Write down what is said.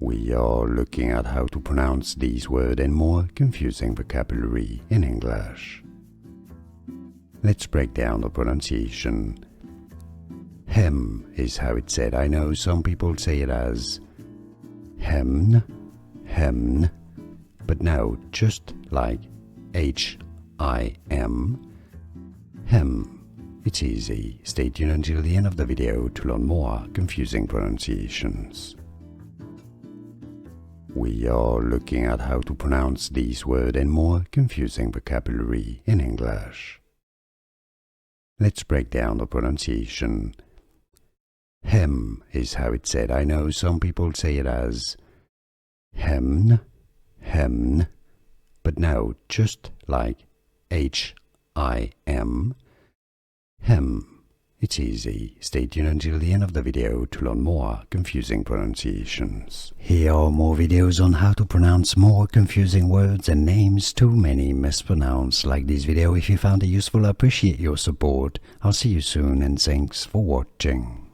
We are looking at how to pronounce these words and more confusing vocabulary in English. Let's break down the pronunciation. Hem is how it's said. I know some people say it as hem, hem, but no, just like H-I-M, hem. It's easy. Stay tuned until the end of the video to learn more confusing pronunciations. We are looking at how to pronounce these words and more confusing vocabulary in English. Let's break down the pronunciation. Hem is how it's said. I know some people say it as hem, hem, but no, just like H-I-M, hem. It's easy. Stay tuned until the end of the video to learn more confusing pronunciations. Here are more videos on how to pronounce more confusing words and names too many mispronounced. Like this video if you found it useful. I appreciate your support. I'll see you soon and thanks for watching.